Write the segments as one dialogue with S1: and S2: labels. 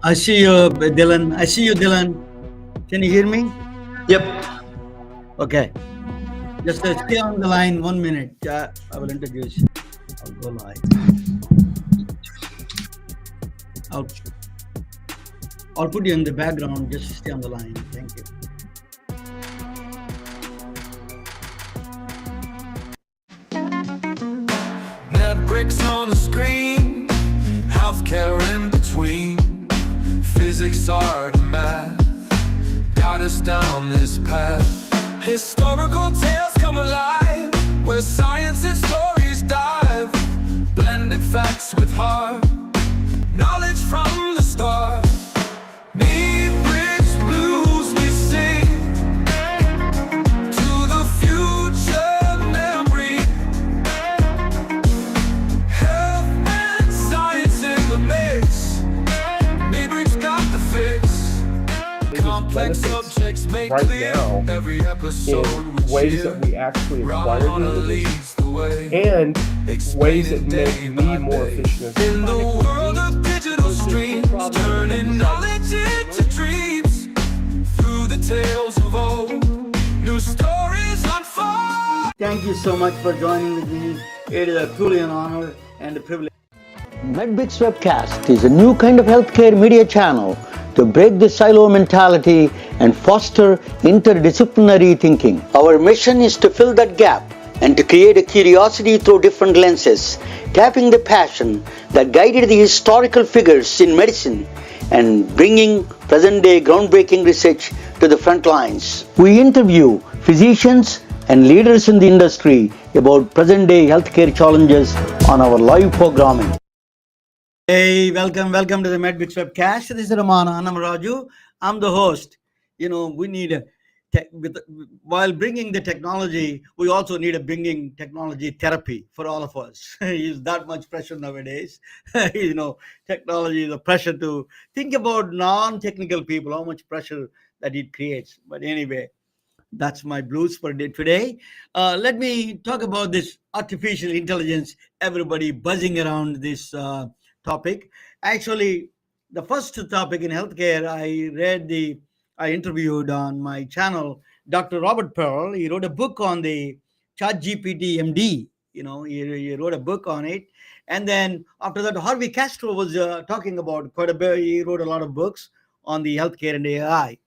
S1: I see you, Dylan. I see you, Dylan. Can you hear me?
S2: Yep.
S1: Okay. Just stay on the line 1 minute. I will introduce. I'll go live. I'll, I'll put you in the background. Just stay on the line. Thank you.
S3: Netflix on the screen, healthcare in between, physics, art, and math got us down this path. Historical tales come alive, where science and stories dive, blended facts with heart, knowledge from the start. Need bridge blues we sing to the future memory. Health and science in the mix. Maybrick's got the fix. Complex subjects made
S4: right
S3: clear.
S4: now
S3: Every episode
S4: in ways that we actually acquire the
S3: leads the way.
S4: and ways that make me more efficient.
S3: In the world of digital streams, turning knowledge into dreams. Through the tales of old, new stories unfold.
S1: Thank you so much for joining with me. It is truly an honor and a privilege.
S5: MedBix Webcast is a new kind of healthcare media channel to break the silo mentality and foster interdisciplinary thinking. Our mission is to fill that gap and to create a curiosity through different lenses, tapping the passion that guided the historical figures in medicine and bringing present-day groundbreaking research to the front lines. We interview physicians and leaders in the industry about present-day healthcare challenges on our live programming.
S1: Hey, welcome to the MedBix Webcast. This is Ramana Anamaraju. I'm the host. We need while bringing the technology, we also need a bringing technology therapy for all of us. Is that much pressure nowadays? Technology, the pressure to think about non-technical people, how much pressure that it creates. But anyway, that's my blues for today. Let me talk about this artificial intelligence. Everybody buzzing around this topic. Actually, the first topic in healthcare, I interviewed on my channel Dr. Robert Pearl. He wrote a book on the ChatGPT MD. He wrote a book on it. And then after that, Harvey Castro was talking about quite a bit. He wrote a lot of books on the healthcare and AI.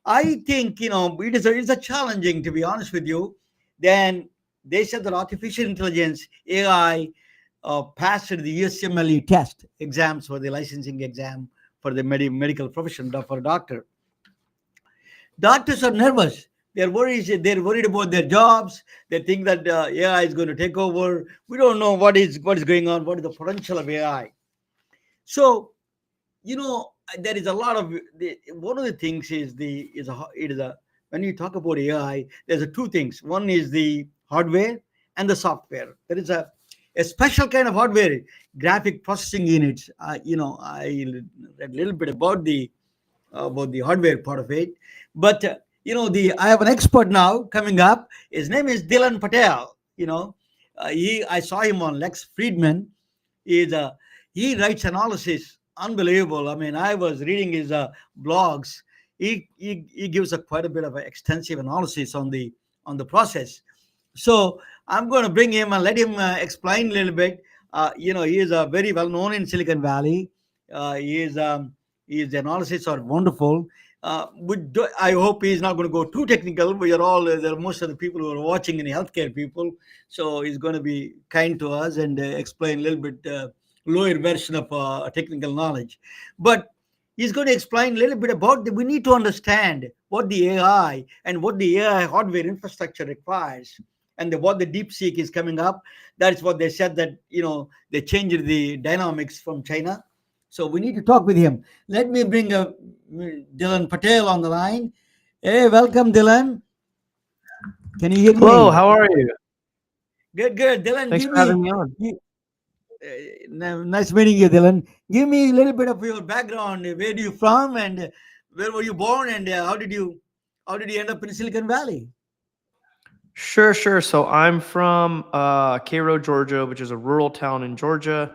S1: I think, it's a challenging, to be honest with you. Then they said that artificial intelligence, AI, passed the USMLE test exams for the licensing exam for the medical profession for a doctor. Doctors are nervous. They're worried about their jobs. They think that AI is going to take over. We don't know what is going on. What is the potential of AI? So, there is a lot of one of the things is when you talk about AI, there's two things. One is the hardware and the software. There is a special kind of hardware, graphic processing units. I read a little bit about the hardware part of it, but I have an expert now coming up. His name is Dylan Patel. I saw him on Lex Friedman. He writes analysis, unbelievable. I mean, I was reading his blogs. He gives quite a bit of extensive analysis on the process. So I'm going to bring him and let him explain a little bit. He is very well known in Silicon Valley. His analysis are wonderful. I hope he's not going to go too technical. We are all there are most of the people who are watching in healthcare people, so he's going to be kind to us and explain a little bit lower version of technical knowledge. But he's going to explain a little bit about we need to understand what the AI and what the AI hardware infrastructure requires. And what the DeepSeek is coming up, that's what they said that, they changed the dynamics from China. So we need to talk with him. Let me bring Dylan Patel on the line. Hey, welcome, Dylan. Can you hear me?
S2: Hello, how are you?
S1: Good. Dylan,
S2: Thanks for having me on.
S1: Nice meeting you, Dylan. Give me a little bit of your background. Where are you from, and where were you born, and how did you end up in Silicon Valley?
S2: Sure. So I'm from Cairo, Georgia, which is a rural town in Georgia.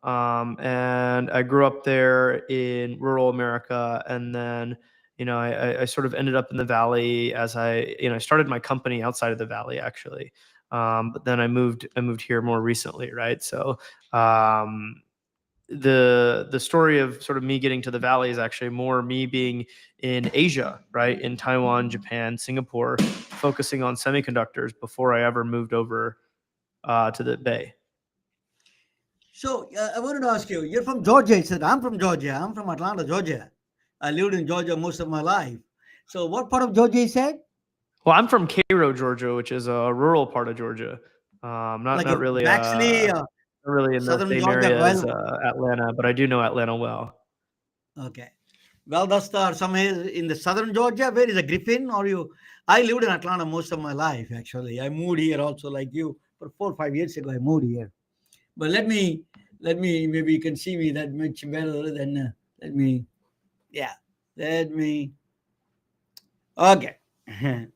S2: And I grew up there in rural America, and then I sort of ended up in the Valley as I started my company outside of the Valley, actually. But then I moved here more recently, right? So the story of sort of me getting to the Valley is actually more me being in Asia, right? In Taiwan, Japan, Singapore, focusing on semiconductors before I ever moved over to the Bay.
S1: So I wanted to ask you, you're from Georgia. He said, I'm from Georgia. I'm from Atlanta, Georgia. I lived in Georgia most of my life. So what part of Georgia he said?
S2: Well, I'm from Cairo, Georgia, which is a rural part of Georgia. Not
S1: Like
S2: not really
S1: actually
S2: not really in the
S1: southern
S2: same
S1: Georgia.
S2: area as
S1: Well,
S2: Atlanta, but I do know Atlanta well.
S1: okay. Well, that's somewhere in the southern Georgia. Where is a Griffin? Or you? I lived in Atlanta most of my life. Actually, I moved here also, like you, for 4 or 5 years ago. I moved here. But maybe you can see me that much better than let me. Yeah, let me. Okay.
S2: Okay.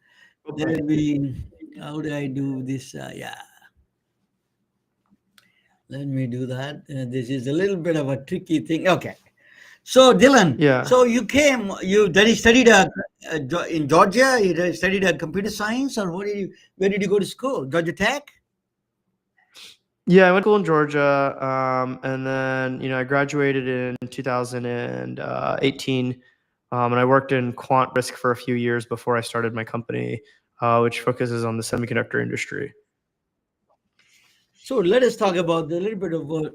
S1: Let me. How do I do this? Yeah. Let me do that. This is a little bit of a tricky thing. Okay. So Dylan,
S2: Yeah.
S1: so you came, you then you studied in Georgia. You studied computer science, or where did you go to school? Georgia Tech.
S2: Yeah, I went to school in Georgia, and then I graduated in 2018, and I worked in quant risk for a few years before I started my company, which focuses on the semiconductor industry.
S1: So let us talk about a little bit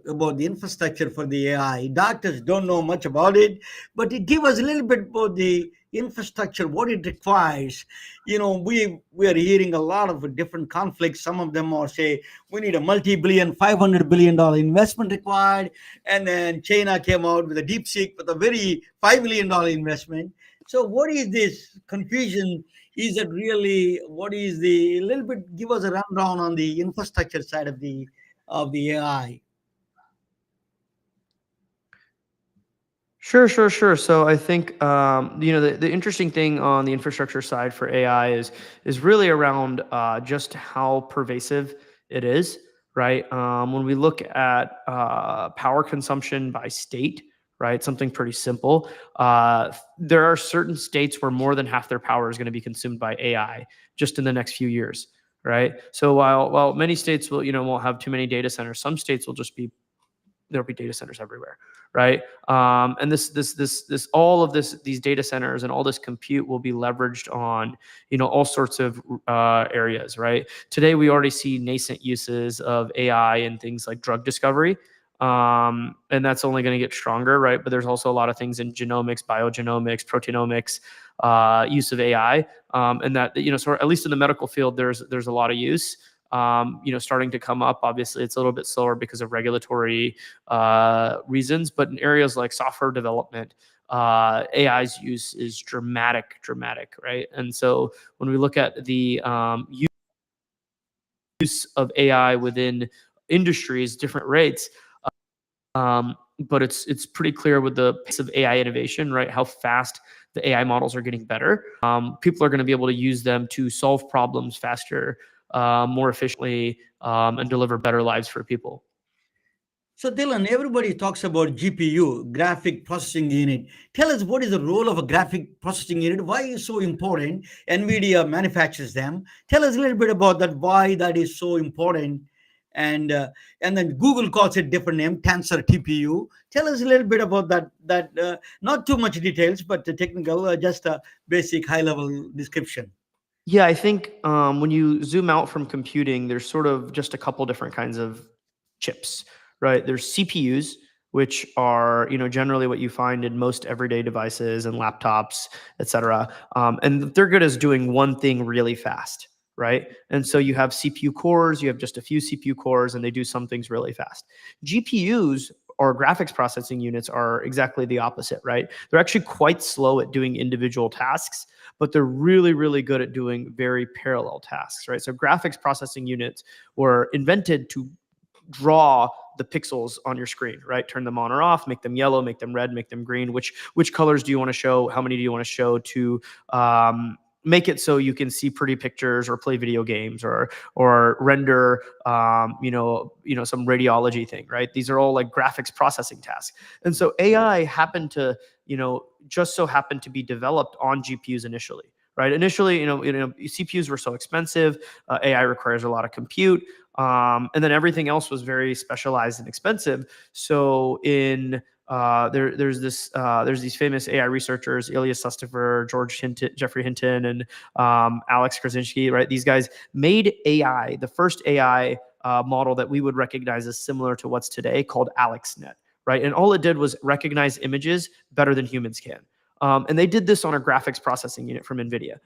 S1: about the infrastructure for the AI. Doctors don't know much about it, but it give us a little bit about the infrastructure, what it requires. We are hearing a lot of different conflicts. Some of them are say we need a multi-billion, $500 billion investment required, and then China came out with a DeepSeek with a very $5 million investment. So what is this confusion? Is it really what is the a little bit give us a rundown on the infrastructure side of the AI?
S2: Sure. So I think the interesting thing on the infrastructure side for AI is really around just how pervasive it is, right? When we look at power consumption by state, right, something pretty simple. There are certain states where more than half their power is going to be consumed by AI just in the next few years, right? So while many states won't have too many data centers, some states will just be there'll be data centers everywhere, right? And all of these data centers and all this compute will be leveraged on all sorts of areas, right? Today we already see nascent uses of AI in things like drug discovery, and that's only going to get stronger, right? But there's also a lot of things in genomics, biogenomics, proteomics, use of AI, and that so at least in the medical field, there's a lot of use. Starting to come up. Obviously, it's a little bit slower because of regulatory reasons, but in areas like software development, AI's use is dramatic, right? And so when we look at the use of AI within industries, different rates, but it's pretty clear with the pace of AI innovation, right? How fast the AI models are getting better. People are going to be able to use them to solve problems faster, more efficiently, and deliver better lives for people.
S1: So Dylan, everybody talks about GPU, graphic processing unit. Tell us what is the role of a graphic processing unit? Why is it so important? NVIDIA manufactures them. Tell us a little bit about that. Why that is so important? And then Google calls it different name, Tensor TPU. Tell us a little bit about that. Not too much details, but the technical, just a basic high level description.
S2: Yeah, I think when you zoom out from computing, there's sort of just a couple different kinds of chips, right? There's CPUs, which are generally what you find in most everyday devices and laptops, etc. And they're good as doing one thing really fast, right? And so you have CPU cores, you have just a few CPU cores, and they do some things really fast. GPUs or graphics processing units are exactly the opposite, right? They're actually quite slow at doing individual tasks, but they're really, really good at doing very parallel tasks, right? So graphics processing units were invented to draw the pixels on your screen, right? Turn them on or off, make them yellow, make them red, make them green. Which colors do you want to show? How many do you want to show to make it so you can see pretty pictures or play video games or render some radiology thing, right? These are all like graphics processing tasks. And so AI happened to, just so happened to be developed on GPUs initially. Right. Initially, CPUs were so expensive. AI requires a lot of compute, and then everything else was very specialized and expensive. So there's these famous AI researchers, Ilya Sutskever, Jeffrey Hinton, and Alex Krasinski. Right. These guys made AI, the first AI model that we would recognize as similar to what's today, called AlexNet. Right. And all it did was recognize images better than humans can. And they did this on a graphics processing unit from NVIDIA,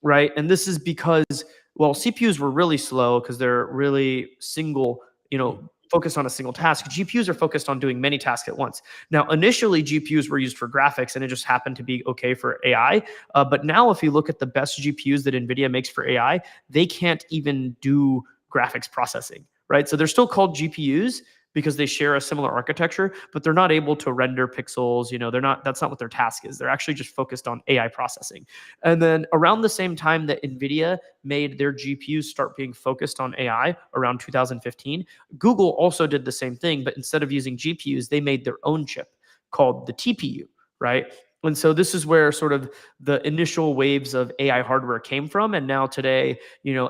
S2: right? And this is because, well, CPUs were really slow because they're really focused on a single task. GPUs are focused on doing many tasks at once. Now, initially, GPUs were used for graphics, and it just happened to be okay for AI. But now, if you look at the best GPUs that NVIDIA makes for AI, they can't even do graphics processing, right? So they're still called GPUs, because they share a similar architecture, but they're not able to render pixels. That's not what their task is. They're actually just focused on AI processing. And then around the same time that NVIDIA made their GPUs start being focused on AI, around 2015, Google also did the same thing, but instead of using GPUs, they made their own chip called the TPU, right? And so this is where sort of the initial waves of AI hardware came from. And now today,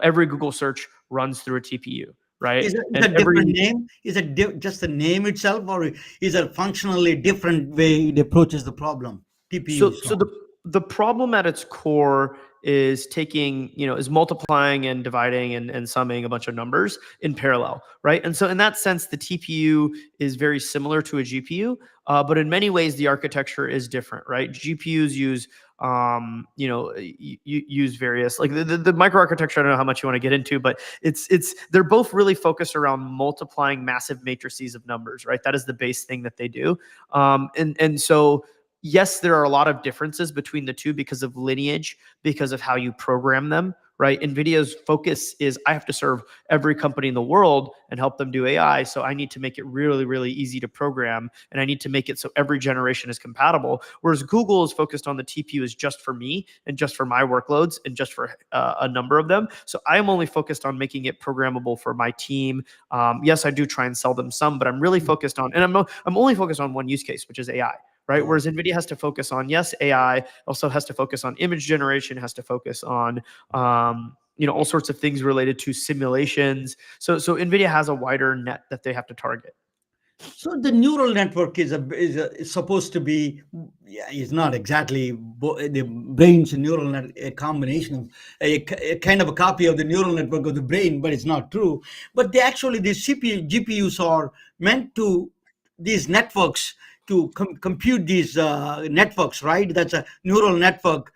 S2: every Google search runs through a TPU. Right.
S1: Is it a different name? Is it just the name itself, or is it a functionally different way it approaches the problem? TPU.
S2: So the problem at its core is is multiplying and dividing and summing a bunch of numbers in parallel, right? And so in that sense, the TPU is very similar to a GPU, but in many ways the architecture is different, right? GPUs use use various, like the microarchitecture. I don't know how much you want to get into, but they're both really focused around multiplying massive matrices of numbers, right? That is the base thing that they do. And so yes, there are a lot of differences between the two because of lineage, because of how you program them, right? NVIDIA's focus is, I have to serve every company in the world and help them do AI. So I need to make it really, really easy to program, and I need to make it so every generation is compatible. Whereas Google is focused on the TPU is just for me and just for my workloads and just for a number of them. So I'm only focused on making it programmable for my team. Yes, I do try and sell them some, but I'm really focused on, and I'm only focused on one use case, which is AI. Right. Whereas NVIDIA has to focus on, yes, AI, also has to focus on image generation, has to focus on, all sorts of things related to simulations. So NVIDIA has a wider net that they have to target.
S1: So the neural network is supposed to be, it's not exactly the brain's neural net, a combination of a kind of a copy of the neural network of the brain, but it's not true. But the GPUs are meant to, these networks, to compute these networks, right? That's a neural network.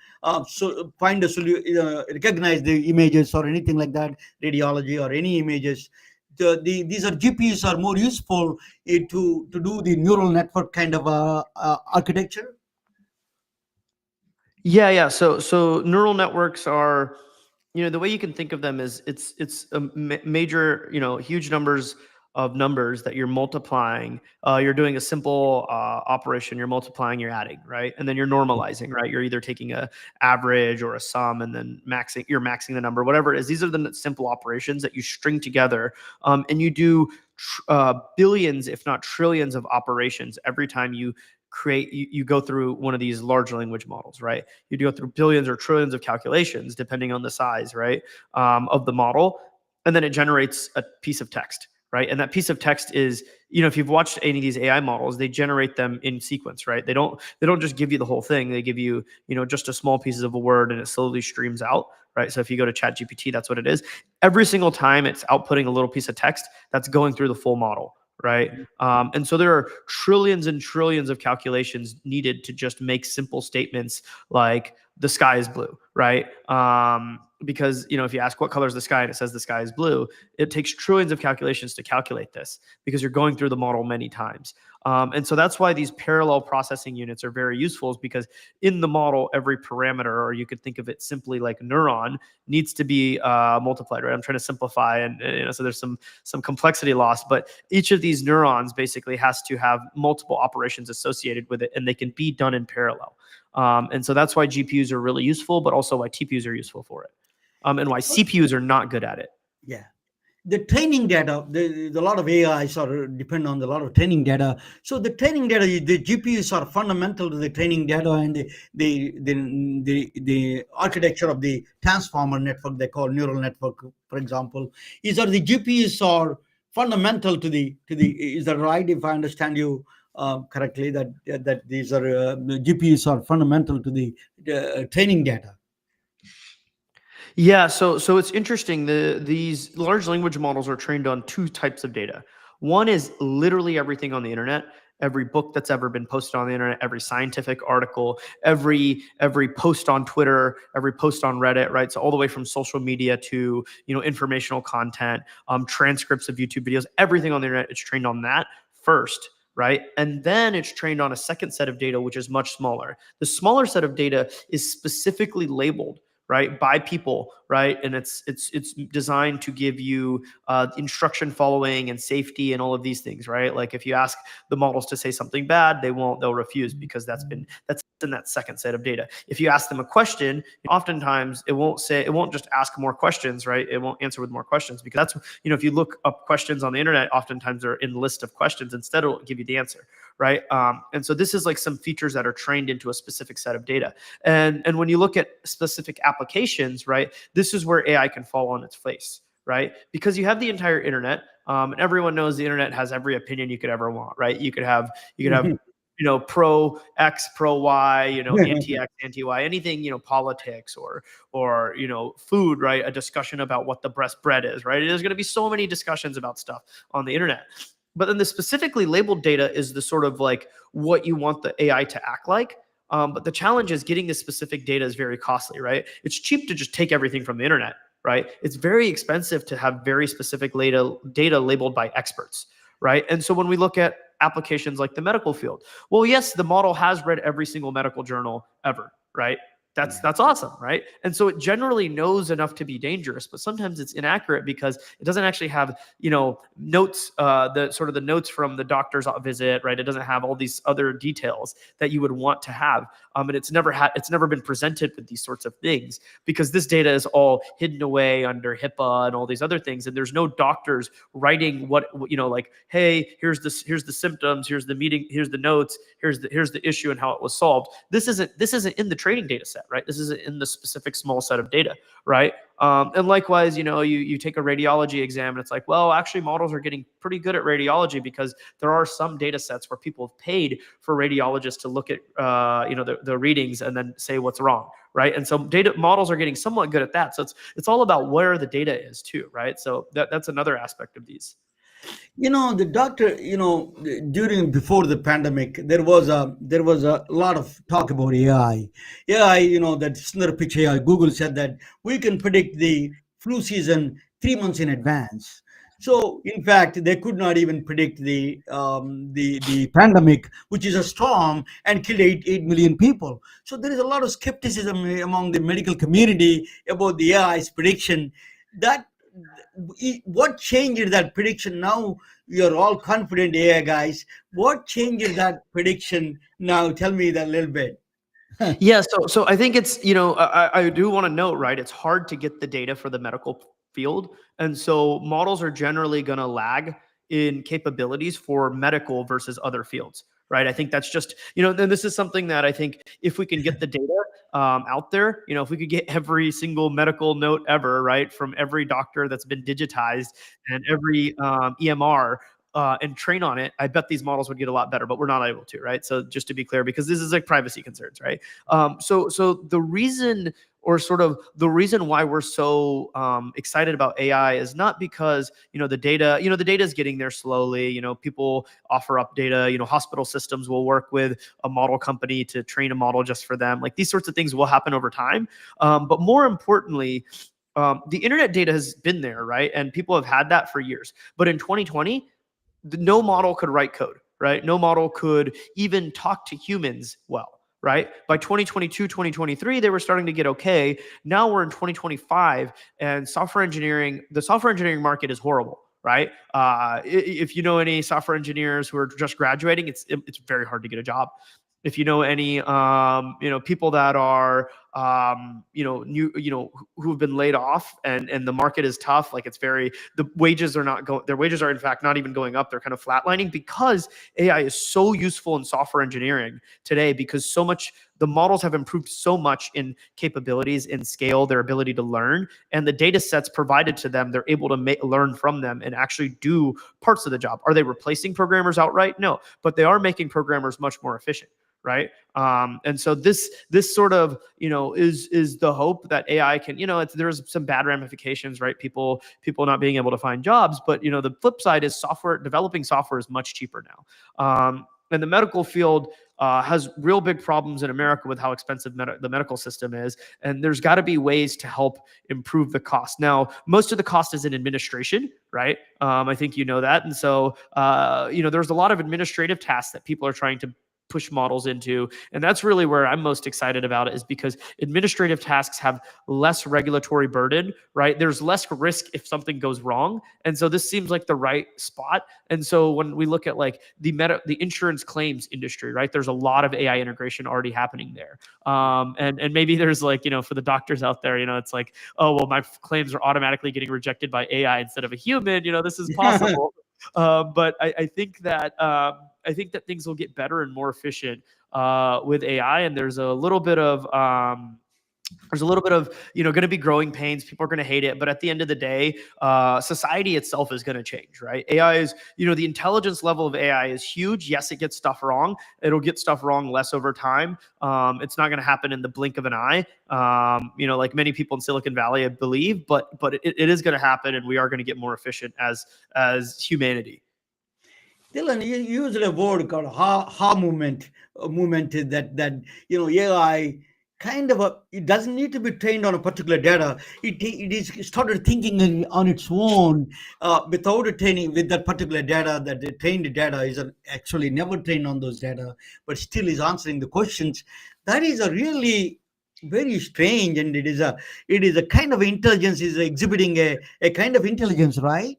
S1: So find a solution, recognize the images or anything like that, radiology or any images. These are GPUs are more useful to do the neural network kind of architecture.
S2: Yeah. So neural networks are, the way you can think of them is it's a major, huge numbers of numbers that you're multiplying. You're doing a simple operation. You're multiplying, you're adding, right? And then you're normalizing, right? You're either taking a average or a sum and then you're maxing the number, whatever it is. These are the simple operations that you string together, and you do billions, if not trillions of operations every time you go through one of these large language models, right? You go through billions or trillions of calculations, depending on the size, right, of the model. And then it generates a piece of text, right? And that piece of text is, if you've watched any of these AI models, they generate them in sequence, right? They don't just give you the whole thing. They give you, just a small pieces of a word, and it slowly streams out, right? So if you go to ChatGPT, that's what it is. Every single time it's outputting a little piece of text that's going through the full model, right? And so there are trillions and trillions of calculations needed to just make simple statements like the sky is blue, right? Because, if you ask what color is the sky and it says the sky is blue, it takes trillions of calculations to calculate this because you're going through the model many times. And so that's why these parallel processing units are very useful, is because in the model, every parameter, or you could think of it simply like neuron, needs to be multiplied, right? I'm trying to simplify, and so there's some complexity lost, but each of these neurons basically has to have multiple operations associated with it, and they can be done in parallel. And so that's why GPUs are really useful, but also why TPUs are useful for it, and why CPUs are not good at it.
S1: Yeah. The training data, a lot of AIs are depend on a lot of training data. So the training data, the GPUs are fundamental to the training data, and the architecture of the transformer network they call neural network, for example, is that the GPUs are fundamental to the Is that right? If I understand you correctly, that these are the GPUs are fundamental to the training data.
S2: Yeah, so it's interesting. These large language models are trained on two types of data. One is literally everything on the internet, every book that's ever been posted on the internet, every scientific article, every post on Twitter, every post on Reddit, right? So all the way from social media to informational content, transcripts of YouTube videos, everything on the internet, it's trained on that first. Right. And then it's trained on a second set of data, which is much smaller. The smaller set of data is specifically labeled, right, by people, right, and it's designed to give you instruction following and safety and all of these things, right? Like if you ask the models to say something bad, they'll refuse because that's in that second set of data. If you ask them a question, oftentimes it won't just ask more questions, right? It won't answer with more questions because that's if you look up questions on the internet, oftentimes they're in the list of questions. Instead, it'll give you the answer, right? And so this is like some features that are trained into a specific set of data. And when you look at specific applications, right, this is where AI can fall on its face, right? Because you have the entire internet, and everyone knows the internet has every opinion you could ever want, right? You could have pro X, pro Y, anti X, anti Y, anything, politics or food, right? A discussion about what the best bread is, right? There's going to be so many discussions about stuff on the internet. But then the specifically labeled data is the sort of like what you want the AI to act like. But the challenge is getting this specific data is very costly, right? It's cheap to just take everything from the internet, right? It's very expensive to have very specific data labeled by experts, right? And so when we look at applications like the medical field, well, yes, the model has read every single medical journal ever, right? That's awesome, right? And so it generally knows enough to be dangerous, but sometimes it's inaccurate because it doesn't actually have, notes, the notes from the doctor's visit, right? It doesn't have all these other details that you would want to have. And it's never been presented with these sorts of things because this data is all hidden away under HIPAA and all these other things. And there's no doctors writing like, hey, here's the symptoms, here's the meeting, here's the notes, here's the issue and how it was solved. This isn't in the training data set, right? This isn't in the specific small set of data, right? And likewise, you take a radiology exam and it's like, well, actually models are getting pretty good at radiology because there are some data sets where people have paid for radiologists to look at, the readings and then say what's wrong, right? And so data models are getting somewhat good at that. So it's all about where the data is too, right? So that's another aspect of these.
S1: The doctor, before the pandemic, there was a lot of talk about AI. That Sundar Pichai AI, Google said that we can predict the flu season 3 months in advance. So, in fact, they could not even predict the pandemic, which is a storm and killed 8 million people. So there is a lot of skepticism among the medical community about the AI's prediction. What changed that prediction? Now you're all confident AI guys. What changed that prediction now? Tell me that a little bit.
S2: Yeah, so I think it's, I do want to note, right, it's hard to get the data for the medical field. And so models are generally going to lag in capabilities for medical versus other fields, right? I think that's just, then this is something that I think if we can get the data out there, if we could get every single medical note ever, right, from every doctor that's been digitized and every EMR, and train on it, I bet these models would get a lot better, but we're not able to, right? So just to be clear, because this is like privacy concerns, right? So the reason why we're so excited about AI is not because the data is getting there slowly. People offer up data. Hospital systems will work with a model company to train a model just for them. Like these sorts of things will happen over time. But more importantly, the internet data has been there, right? And people have had that for years. But in 2020, no model could write code, right? No model could even talk to humans well, right? By 2022, 2023, they were starting to get okay. Now we're in 2025 and the software engineering market is horrible, right? If you know any software engineers who are just graduating, it's very hard to get a job. if you know any, people that are, who have been laid off, and the market is tough. Like the wages are not going, their wages are in fact not even going up. They're kind of flatlining because AI is so useful in software engineering today, because the models have improved so much in capabilities, in scale, their ability to learn, and the data sets provided to them, they're able to learn from them and actually do parts of the job. Are they replacing programmers outright? No, but they are making programmers much more efficient. Right. And so this sort of, is the hope that AI can, there's some bad ramifications, right? People not being able to find jobs, but, the flip side is developing software is much cheaper now. And the medical field has real big problems in America with how expensive the medical system is. And there's got to be ways to help improve the cost. Now, most of the cost is in administration, right? I think you know that. And so, there's a lot of administrative tasks that people are trying to push models into. And that's really where I'm most excited about it, is because administrative tasks have less regulatory burden, right? There's less risk if something goes wrong. And so this seems like the right spot. And so when we look at like the insurance claims industry, right, there's a lot of AI integration already happening there. And maybe there's like, for the doctors out there, it's like, oh, well, my claims are automatically getting rejected by AI instead of a human. This is possible. But I think that things will get better and more efficient with AI, and there's a little bit of going to be growing pains. People are going to hate it, but at the end of the day, society itself is going to change, right? AI is, the intelligence level of AI is huge. Yes, it gets stuff wrong. It'll get stuff wrong less over time. It's not going to happen in the blink of an eye. Like many people in Silicon Valley, I believe, but it is going to happen, and we are going to get more efficient as humanity.
S1: Dylan, you used a word called ha movement. Movement is that AI kind of it doesn't need to be trained on a particular data. It is started thinking on its own without a training with that particular data. That the trained data is actually never trained on those data, but still is answering the questions. That is a really very strange, and it is a kind of intelligence, is exhibiting a kind of intelligence, right?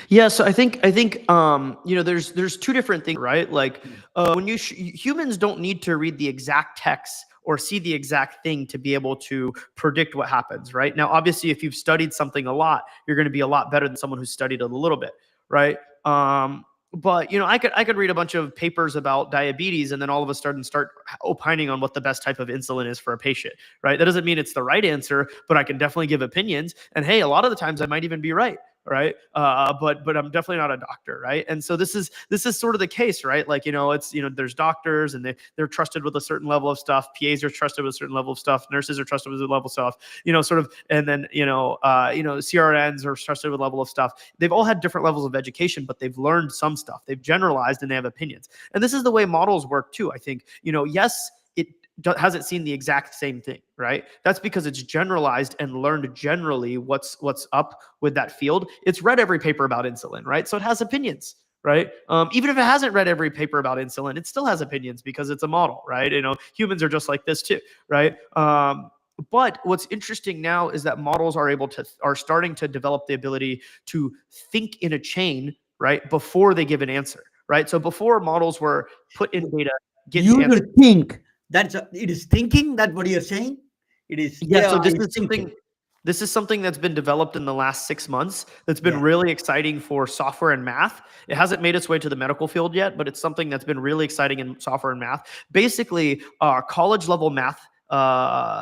S2: Yeah, so I think there's two different things, right? Like when humans don't need to read the exact text or see the exact thing to be able to predict what happens, right? Now, obviously, if you've studied something a lot, you're going to be a lot better than someone who studied it a little bit, right? But I could read a bunch of papers about diabetes and then all of a sudden start opining on what the best type of insulin is for a patient, right? That doesn't mean it's the right answer, but I can definitely give opinions. And hey, a lot of the times I might even be right. Right. But I'm definitely not a doctor. Right. And so this is sort of the case, right? Like, it's, there's doctors and they're trusted with a certain level of stuff. PAs are trusted with a certain level of stuff. Nurses are trusted with a level of stuff, sort of. And then, CRNs are trusted with a level of stuff. They've all had different levels of education, but they've learned some stuff. They've generalized and they have opinions. And this is the way models work too. I think, yes, it hasn't seen the exact same thing, right? That's because it's generalized and learned generally what's up with that field. It's read every paper about insulin, right? So it has opinions, right? Even if it hasn't read every paper about insulin, it still has opinions because it's a model, right? Humans are just like this too, right? But what's interesting now is that models are starting to develop the ability to think in a chain, right? Before they give an answer, right? So before, models were put in data, get
S1: You
S2: answer.
S1: think it is thinking, that what you're saying? It is.
S2: Yeah, so
S1: AI is thinking.
S2: this is something that's been developed in the last 6 months that's been really exciting for software and math. It hasn't made its way to the medical field yet, but it's something that's been really exciting in software and math. Basically, college level math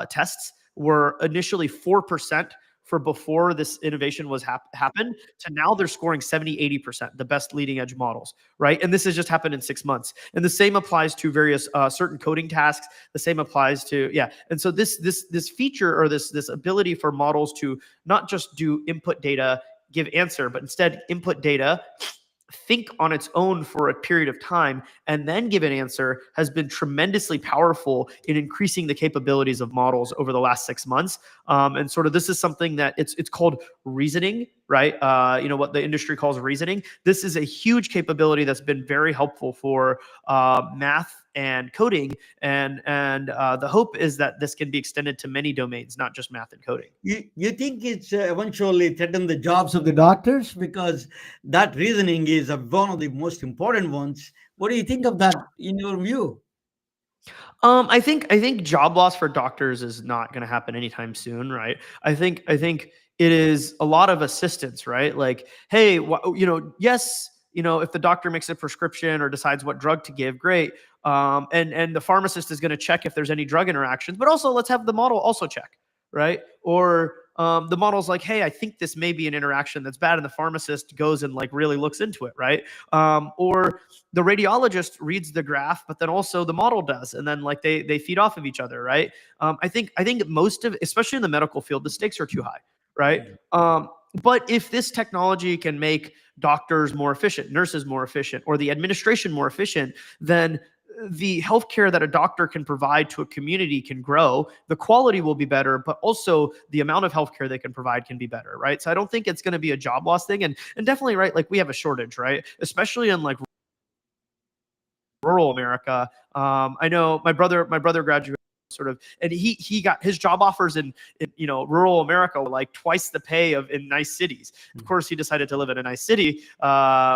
S2: tests were initially 4% for before this innovation was happened, to now they're scoring 70-80%, the best leading edge models, right? And this has just happened in 6 months. And the same applies to various certain coding tasks. The same applies to, And so this feature, or this ability for models to not just do input data, give answer, but instead input data, think on its own for a period of time, and then give an answer, has been tremendously powerful in increasing the capabilities of models over the last 6 months. And sort of this is something that it's called reasoning, right? What the industry calls reasoning. This is a huge capability that's been very helpful for math and coding, and the hope is that this can be extended to many domains, not just math and coding.
S1: You think it's eventually threaten the jobs of the doctors, because that reasoning is one of the most important ones? What do you think of that in your view?
S2: I think job loss for doctors is not going to happen anytime soon, right? I think it is a lot of assistance, right? Like, hey, yes, if the doctor makes a prescription or decides what drug to give, great. And the pharmacist is going to check if there's any drug interactions, but also let's have the model also check, right? Or the model's like, hey, I think this may be an interaction that's bad, and the pharmacist goes and like really looks into it, right? Or the radiologist reads the graph, but then also the model does, and then like they feed off of each other, right? I think most of, especially in the medical field, the stakes are too high, right? But if this technology can make doctors more efficient, nurses more efficient, or the administration more efficient, then the healthcare that a doctor can provide to a community can grow. The quality will be better, but also the amount of healthcare they can provide can be better, right? So I don't think it's going to be a job loss thing, and definitely, right, like we have a shortage, right? Especially in like rural America. I know my brother graduated sort of, and he got his job offers in rural America were like twice the pay of in nice cities. Of course, he decided to live in a nice city.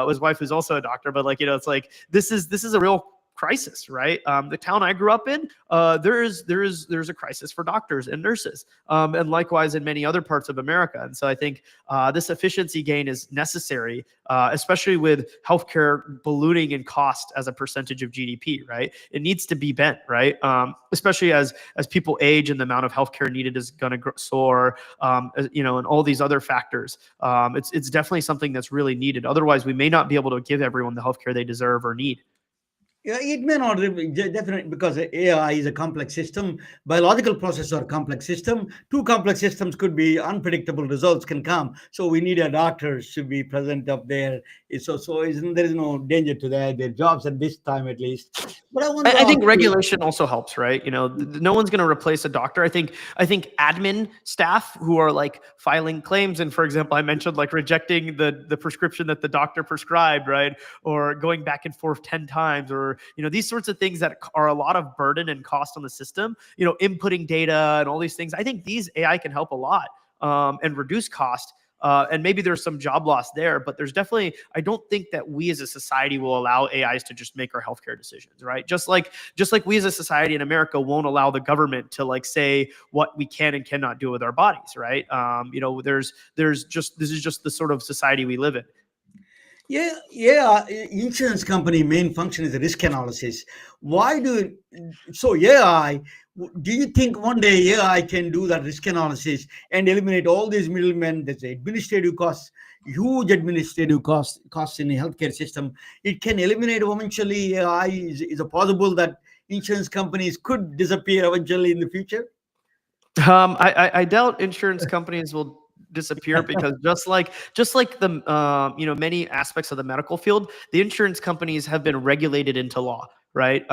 S2: His wife is also a doctor, but like it's like this is a real crisis, right? The town I grew up in, there's a crisis for doctors and nurses, and likewise in many other parts of America. And so I think this efficiency gain is necessary, especially with healthcare ballooning in cost as a percentage of GDP, right? It needs to be bent, right? Especially as people age and the amount of healthcare needed is going to soar, and all these other factors. It's definitely something that's really needed. Otherwise, we may not be able to give everyone the healthcare they deserve or need.
S1: Yeah, it may not definitely, because AI is a complex system. Biological processes are a complex system. Two complex systems could be unpredictable results can come. So we need a doctor to be present up there. So isn't there is no danger to their jobs at this time at least. But
S2: I think regulation also helps, right? No one's going to replace a doctor. I think admin staff who are like filing claims, and for example, I mentioned like rejecting the prescription that the doctor prescribed, right? Or going back and forth 10 times, or these sorts of things that are a lot of burden and cost on the system. Inputting data and all these things. I think these AI can help a lot and reduce cost. And maybe there's some job loss there, but there's definitely, I don't think that we as a society will allow AIs to just make our healthcare decisions, right? Just like we as a society in America won't allow the government to like say what we can and cannot do with our bodies, right? This is just the sort of society we live in.
S1: Yeah. Insurance company main function is risk analysis. So AI? Do you think one day AI can do that risk analysis and eliminate all these middlemen? There's administrative costs, huge administrative costs in the healthcare system. It can eliminate eventually. AI is it possible that insurance companies could disappear eventually in the future?
S2: I doubt insurance companies will disappear, because just like the many aspects of the medical field, the insurance companies have been regulated into law, right?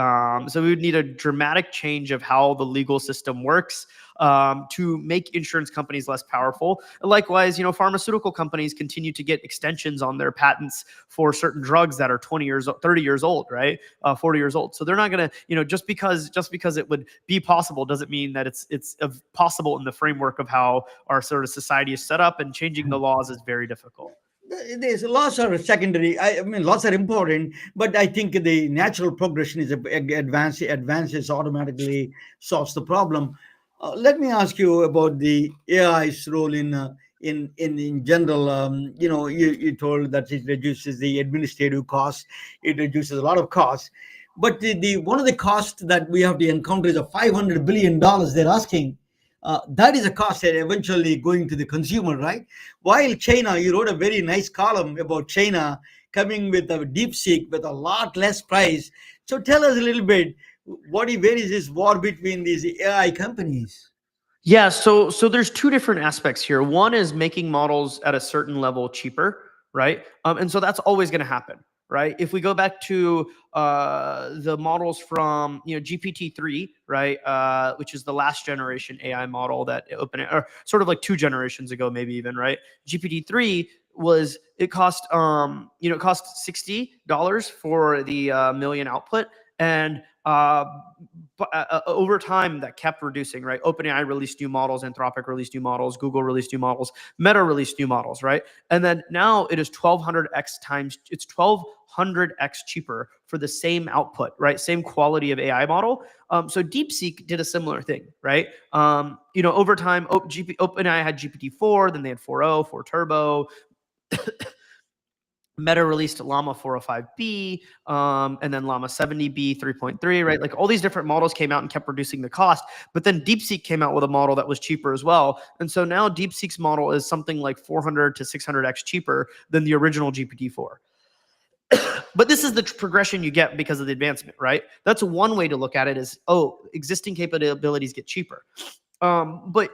S2: So we would need a dramatic change of how the legal system works to make insurance companies less powerful. Likewise, pharmaceutical companies continue to get extensions on their patents for certain drugs that are 20 years, 30 years old, right? 40 years old. So they're not going to, just because it would be possible doesn't mean that it's possible in the framework of how our sort of society is set up, and changing the laws is very difficult.
S1: There's laws are secondary. I mean, laws are important, but I think the natural progression is advances automatically solves the problem. Let me ask you about the AI's role in general. You told that it reduces the administrative costs. It reduces a lot of costs, but the one of the costs that we have to encounter is a $500 billion they're asking. That is a cost that eventually going to the consumer, right? While China, you wrote a very nice column about China coming with a DeepSeek with a lot less price. So tell us a little bit, where is this war between these AI companies?
S2: Yeah, so there's two different aspects here. One is making models at a certain level cheaper, right? And so that's always going to happen, right? If we go back to the models from GPT-3, right, which is the last generation AI model that OpenAI, or sort of like 2 generations ago, maybe even, right? GPT-3 it cost $60 for the million output, and over time that kept reducing, right? OpenAI released new models, Anthropic released new models, Google released new models, Meta released new models, right? And then now it is 1200x cheaper for the same output, right? Same quality of AI model. So DeepSeek did a similar thing, right? Over time, OpenAI had GPT-4, then they had 4.0, 4 Turbo. Meta released Llama 405B, and then Llama 70B 3.3, right? Like all these different models came out and kept reducing the cost, but then DeepSeek came out with a model that was cheaper as well. And so now DeepSeek's model is something like 400 to 600x cheaper than the original GPT-4. But this is the progression you get because of the advancement, right? That's one way to look at it is, existing capabilities get cheaper. But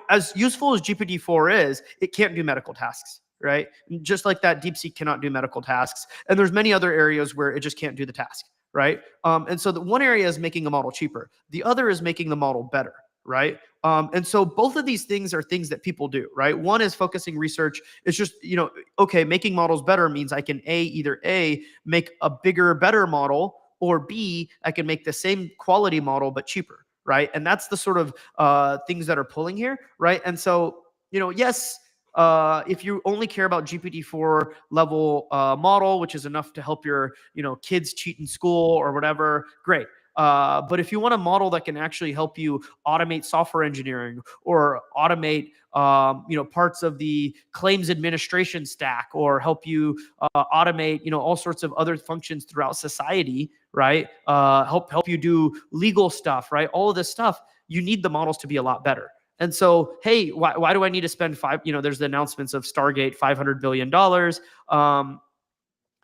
S2: as useful as GPT-4 is, it can't do medical tasks, right? Just like that, DeepSeek cannot do medical tasks. And there's many other areas where it just can't do the task, right? And so the one area is making a model cheaper. The other is making the model better, right? And so both of these things are things that people do, right? One is focusing research. It's just, okay, making models better means I can either make a bigger, better model, or B, I can make the same quality model, but cheaper, right? And that's the sort of things that are pulling here, right? And so, yes, if you only care about GPT-4 level model, which is enough to help your kids cheat in school or whatever, great. But if you want a model that can actually help you automate software engineering or automate parts of the claims administration stack, or help you automate all sorts of other functions throughout society, right? Help you do legal stuff, right? All of this stuff, you need the models to be a lot better. And so, hey, why do I need to spend there's the announcements of Stargate, $500 billion.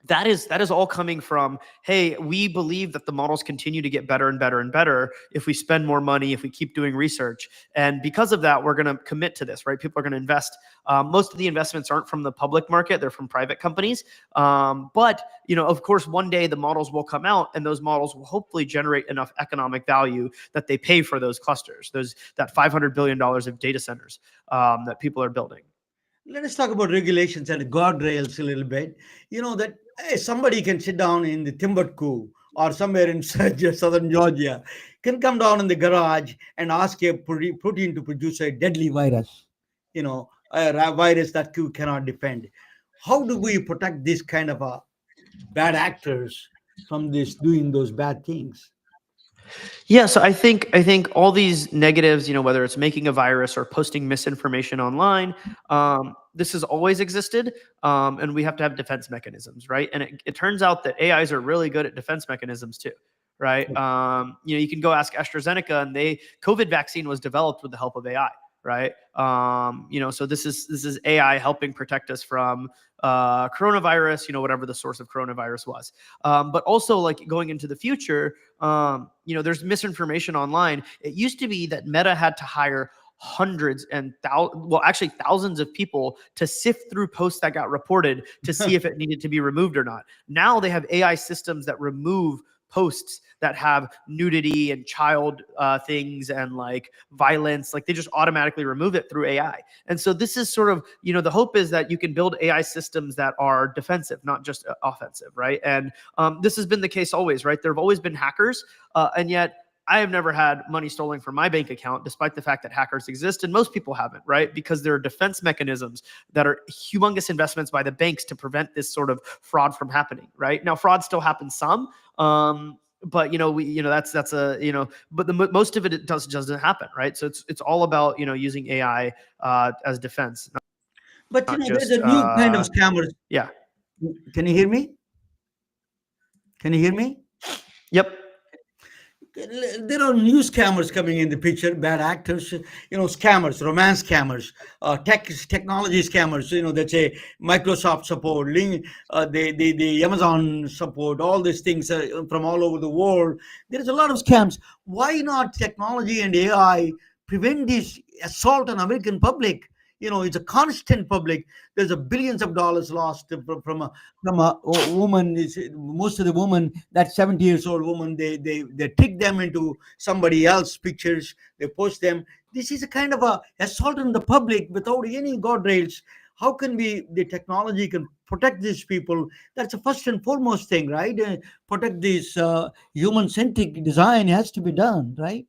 S2: That is all coming from, hey, we believe that the models continue to get better and better and better if we spend more money, if we keep doing research. And because of that, we're going to commit to this, right? People are going to invest. Most of the investments aren't from the public market. They're from private companies. But, of course, one day the models will come out, and those models will hopefully generate enough economic value that they pay for those clusters, that $500 billion of data centers that people are building.
S1: Let us talk about regulations and guardrails a little bit. That somebody can sit down in the Timbuktu or somewhere in southern Georgia, can come down in the garage and ask a protein to produce a deadly virus, a virus that you cannot defend. How do we protect these kind of bad actors from doing those bad things?
S2: Yeah, so I think all these negatives, whether it's making a virus or posting misinformation online, this has always existed, and we have to have defense mechanisms, right? And it turns out that AIs are really good at defense mechanisms too, right? You can go ask AstraZeneca, and COVID vaccine was developed with the help of AI, right? So this is AI helping protect us from coronavirus, whatever the source of coronavirus was. But also, like, going into the future, there's misinformation online. It used to be that Meta had to hire hundreds and thousands of people to sift through posts that got reported to see if it needed to be removed or not. Now they have AI systems that remove posts that have nudity and child things and like violence. Like, they just automatically remove it through AI. And so this is sort of, the hope is that you can build AI systems that are defensive, not just offensive, right? And this has been the case always, right? There have always been hackers, and yet I have never had money stolen from my bank account, despite the fact that hackers exist, and most people haven't, right? Because there are defense mechanisms that are humongous investments by the banks to prevent this sort of fraud from happening, right? Now, fraud still happens some, but that's but most of it doesn't happen, right? So it's all about using AI as defense.
S1: But there's a new kind of scammers.
S2: Yeah.
S1: Can you hear me?
S2: Yep.
S1: There are new scammers coming in the picture, bad actors, scammers, romance scammers, technology scammers, that say Microsoft support, the Amazon support, all these things from all over the world. There's a lot of scams. Why not technology and AI prevent this assault on American public? it's a constant public. There's a billions of dollars lost from a woman. Most of the woman, that 70 years old woman, they trick them into somebody else pictures. They post them. This is a kind of a assault on the public without any guardrails. How can the technology can protect these people? That's the first and foremost thing, right? Protect this human centric design has to be done, right?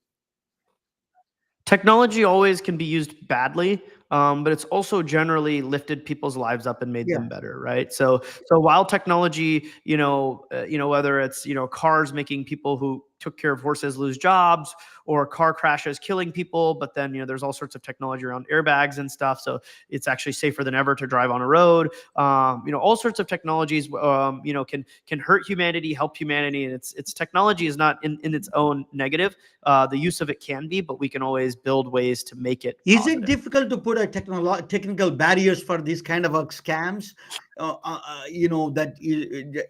S2: Technology always can be used badly, but it's also generally lifted people's lives up and made
S1: Yeah.
S2: them better, right? So while technology, whether it's cars making people who took care of horses lose jobs, or car crashes killing people, but then there's all sorts of technology around airbags and stuff, so it's actually safer than ever to drive on a road. All sorts of technologies, can hurt humanity, help humanity, and it's technology is not in its own negative. The use of it can be, but we can always build ways to make it
S1: Is it
S2: positive.
S1: difficult to put a technical barriers for these kind of scams? That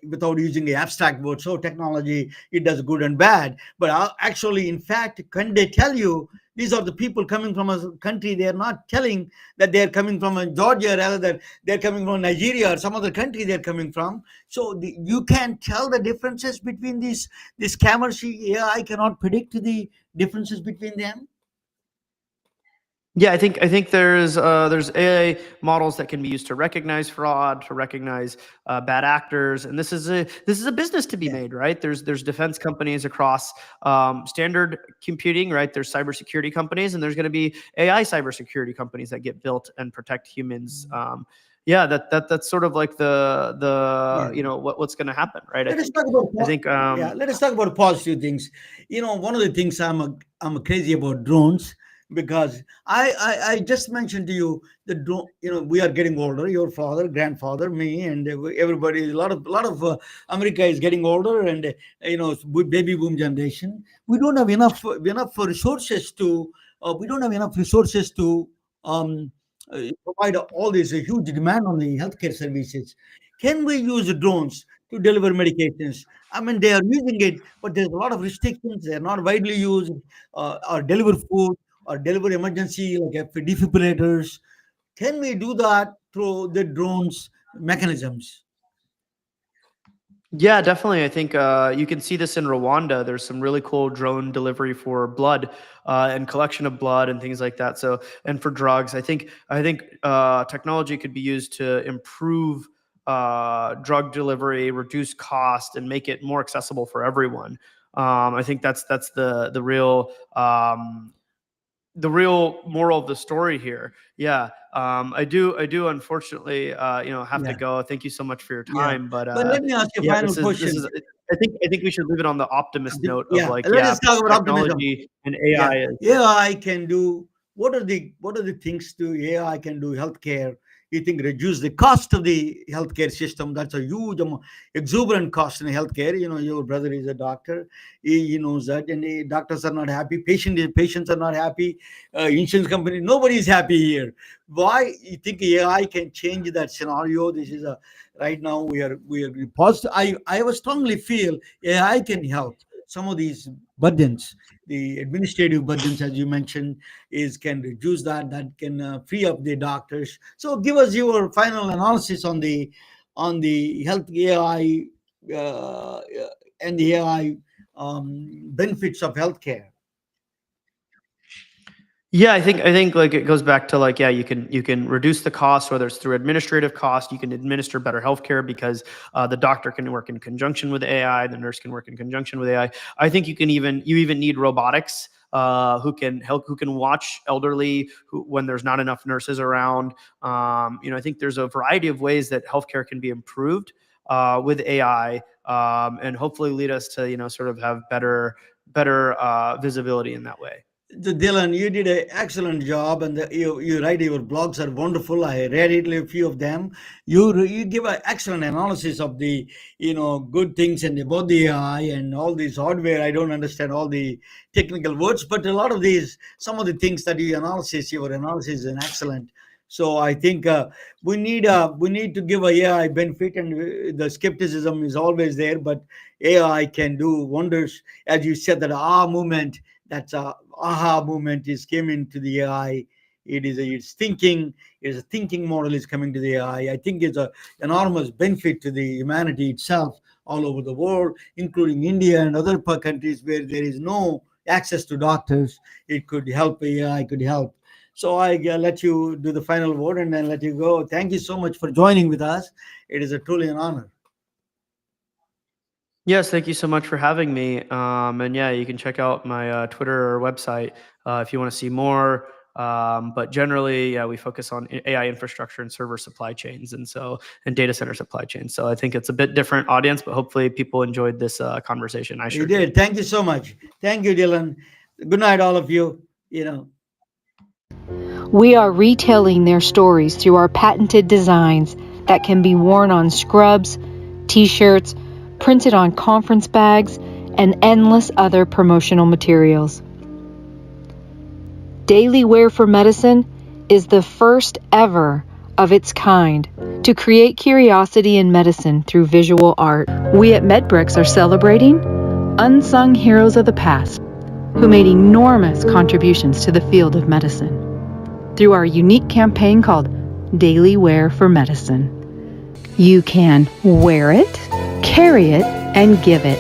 S1: without using the abstract word. So technology, it does good and bad, but actually, in fact, can they tell you these are the people coming from a country? They are not telling that they are coming from Georgia, rather than they're coming from Nigeria or some other country they're coming from. So you can tell the differences between these scammers. AI cannot predict the differences between them.
S2: Yeah, I think there's AI models that can be used to recognize fraud, to recognize bad actors, and this is a business to be
S1: Yeah.
S2: made, right? There's defense companies across standard computing, right? There's cybersecurity companies, and there's going to be AI cybersecurity companies that get built and protect humans. Yeah, that's sort of like the
S1: Yeah.
S2: what's going to happen, right?
S1: Let us talk about
S2: I think
S1: yeah. Let us talk about positive things. One of the things I'm crazy about drones, because I just mentioned to you the drone. We are getting older. Your father, grandfather, me, and everybody. A lot of America is getting older, and baby boom generation. We don't have enough resources to. We don't have enough resources to um, provide all this huge demand on the healthcare services. Can we use drones to deliver medications? I mean, they are using it, but there's a lot of restrictions. They're not widely used, or deliver food, or deliver emergency like defibrillators. Can we do that through the drones mechanisms?
S2: Yeah, definitely. I think you can see this in Rwanda. There's some really cool drone delivery for blood and collection of blood and things like that. So, and for drugs, I think technology could be used to improve drug delivery, reduce cost, and make it more accessible for everyone. I think that's the real moral of the story here. Yeah. I do unfortunately, have to
S1: Yeah,
S2: go. Thank you so much for your
S1: yeah.
S2: time. But
S1: But let me ask you a
S2: yeah,
S1: final
S2: this
S1: question.
S2: is, I think we should leave it on the optimist note of
S1: Yeah,
S2: like,
S1: let
S2: yeah,
S1: us talk about optimism.
S2: technology and
S1: Yeah,
S2: AI is,
S1: AI can do. What are the things to AI can do healthcare? You think reduce the cost of the healthcare system? That's a huge exuberant cost in healthcare. Your brother is a doctor. He knows that, and the doctors are not happy. Patients are not happy. Insurance company, nobody is happy here. Why you think AI can change that scenario? This is a right now we are positive. I was strongly feel AI can help some of these burdens, the administrative burdens, as you mentioned, is can reduce that can free up the doctors. So give us your final analysis on the health AI, uh, and the AI benefits of healthcare.
S2: yeah, I think like it goes back to like, yeah, you can reduce the cost, whether it's through administrative cost. You can administer better healthcare because the doctor can work in conjunction with AI, the nurse can work in conjunction with AI. I think you even need robotics who can watch elderly when there's not enough nurses around. I think there's a variety of ways that healthcare can be improved with AI, and hopefully lead us to sort of have better visibility in that way.
S1: Dylan, you did an excellent job, and you write your blogs are wonderful. I read it, a few of them. You give an excellent analysis of the good things and about the AI and all this hardware. I don't understand all the technical words, but a lot of these, some of the things that your analysis is an excellent. So I think we need to give a AI benefit, and the skepticism is always there, but AI can do wonders, as you said, that movement. That's a aha movement is came into the AI. It's thinking. It's a thinking model is coming to the AI. I think it's a enormous benefit to the humanity itself all over the world, including India and other countries where there is no access to doctors. It could help. AI could help. So I let you do the final word and then let you go. Thank you so much for joining with us. It is a truly an honor.
S2: Yes, thank you so much for having me. And yeah, you can check out my Twitter or website if you want to see more. But generally, yeah, we focus on AI infrastructure and server supply chains, and data center supply chains. So I think it's a bit different audience, but hopefully people enjoyed this conversation. I sure
S1: You did. Thank you so much. Thank you, Dylan. Good night, all of you.
S6: We are retelling their stories through our patented designs that can be worn on scrubs, t-shirts, printed on conference bags, and endless other promotional materials. Daily Wear for Medicine is the first ever of its kind to create curiosity in medicine through visual art. We at MedBricks are celebrating unsung heroes of the past who made enormous contributions to the field of medicine through our unique campaign called Daily Wear for Medicine. You can wear it, carry it, and give it.